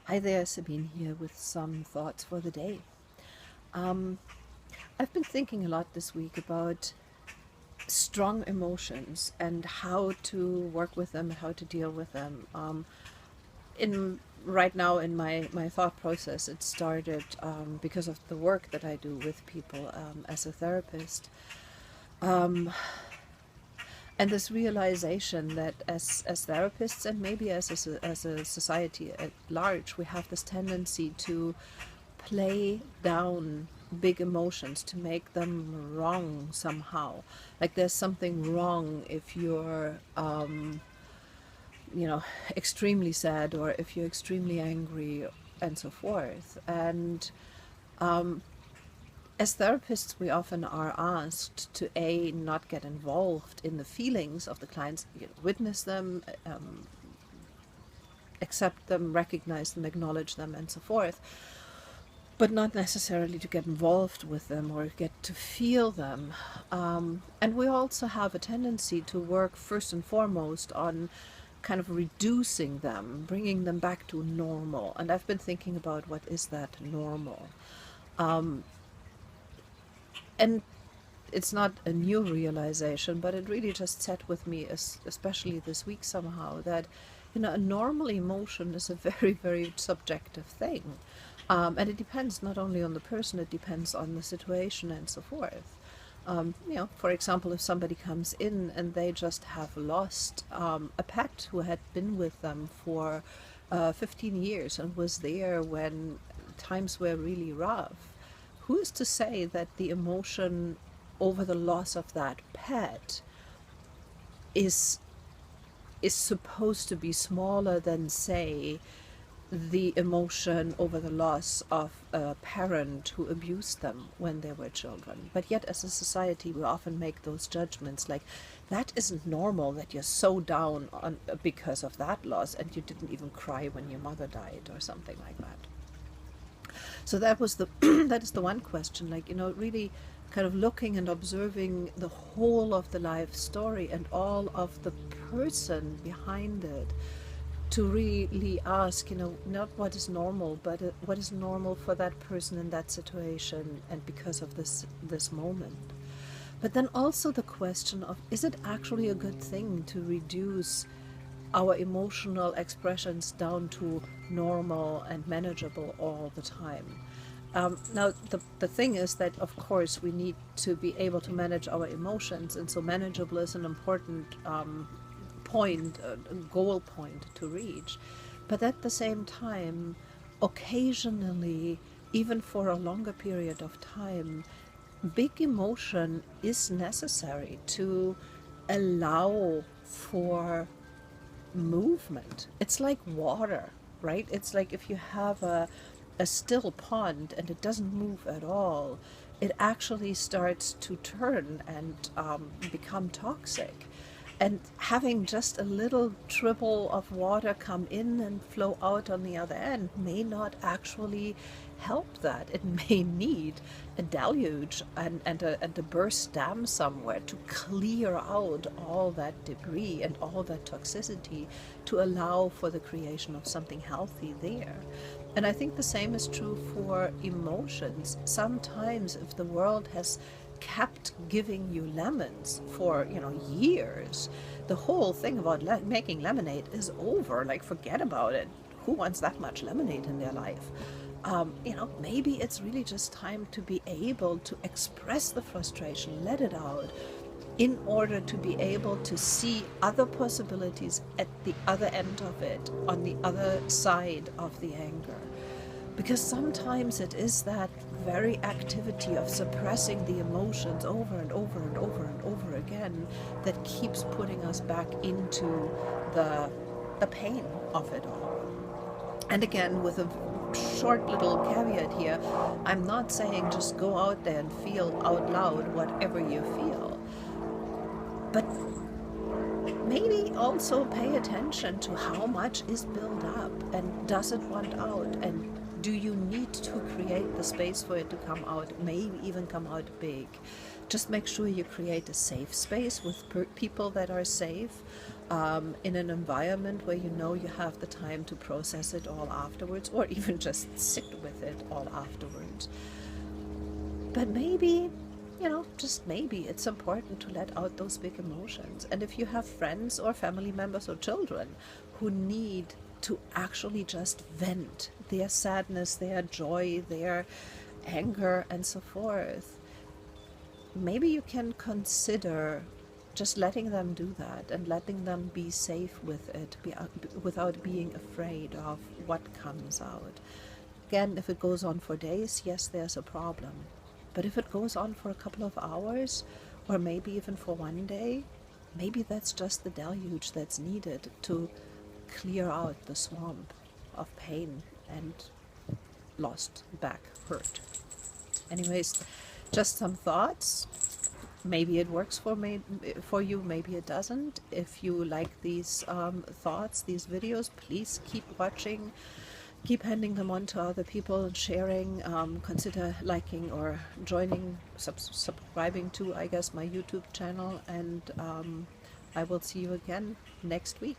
Hi there, Sabine here with some thoughts for the day. Um, I've been thinking a lot this week about strong emotions and how to work with them, how to deal with them. In right now in my thought process, it started because of the work that I do with people as a therapist. Um, and this realization that as therapists and maybe as a society at large, we have this tendency to play down big emotions, to make them wrong somehow. Like there's something wrong if you're you know extremely sad, or if you're extremely angry, and so forth. And as therapists, we often are asked to not get involved in the feelings of the clients, witness them, accept them, recognize them, acknowledge them, and so forth, but not necessarily to get involved with them or get to feel them. And we also have a tendency to work first and foremost on kind of reducing them, bringing them back to normal. And I've been thinking about what is that normal. And it's not a new realization, but it really just sat with me, especially this week somehow, that a normal emotion is a very, very subjective thing. And it depends not only on the person, it depends on the situation and so forth. For example, if somebody comes in and they just have lost a pet who had been with them for 15 years and was there when times were really rough, who is to say that the emotion over the loss of that pet is supposed to be smaller than, say, the emotion over the loss of a parent who abused them when they were children. But yet, as a society, we often make those judgments like, that isn't normal, that you're so down on because of that loss and you didn't even cry when your mother died or something like that. So that was the that is the one question, like, really kind of looking and observing the whole of the life story and all of the person behind it, to really ask, not what is normal, but what is normal for that person in that situation and because of this moment. But then also the question of, is it actually a good thing to reduce our emotional expressions down to normal and manageable all the time? Now, the thing is that, of course, we need to be able to manage our emotions, and so manageable is an important point, goal point to reach. But at the same time, occasionally, even for a longer period of time, big emotion is necessary to allow for movement. It's like water, right? It's like if you have a still pond and it doesn't move at all, it actually starts to turn and become toxic. And having just a little dribble of water come in and flow out on the other end may not actually help that. It may need a deluge and a burst dam somewhere to clear out all that debris and all that toxicity, to allow for the creation of something healthy there. And I think the same is true for emotions. Sometimes if the world has kept giving you lemons for years, the whole thing about making lemonade is over. Like, forget about it. Who wants that much lemonade in their life? Maybe it's really just time to be able to express the frustration, let it out, in order to be able to see other possibilities at the other end of it, on the other side of the anger. Because sometimes it is that very activity of suppressing the emotions over and over and over and over again that keeps putting us back into the pain of it all. And again, with a short little caveat here, I'm not saying just go out there and feel out loud whatever you feel, but maybe also pay attention to how much is built up, and does it want out, and do you need to create the space for it to come out, maybe even come out big, just make sure you create a safe space with people that are safe, in an environment where you know you have the time to process it all afterwards, or even just sit with it all afterwards. But maybe, just maybe it's important to let out those big emotions. And if you have friends or family members or children who need to actually just vent their sadness, their joy, their anger, and so forth, maybe you can consider just letting them do that and letting them be safe with it, without being afraid of what comes out. Again, if it goes on for days, yes, there's a problem. But if it goes on for a couple of hours, or maybe even for one day, maybe that's just the deluge that's needed to clear out the swamp of pain and lost back hurt. Anyways, just some thoughts. Maybe it works for you, maybe it doesn't. If you like these thoughts, these videos, please keep watching, keep handing them on to other people and sharing. Consider liking or joining, subscribing to, I guess, my YouTube channel, and I will see you again next week.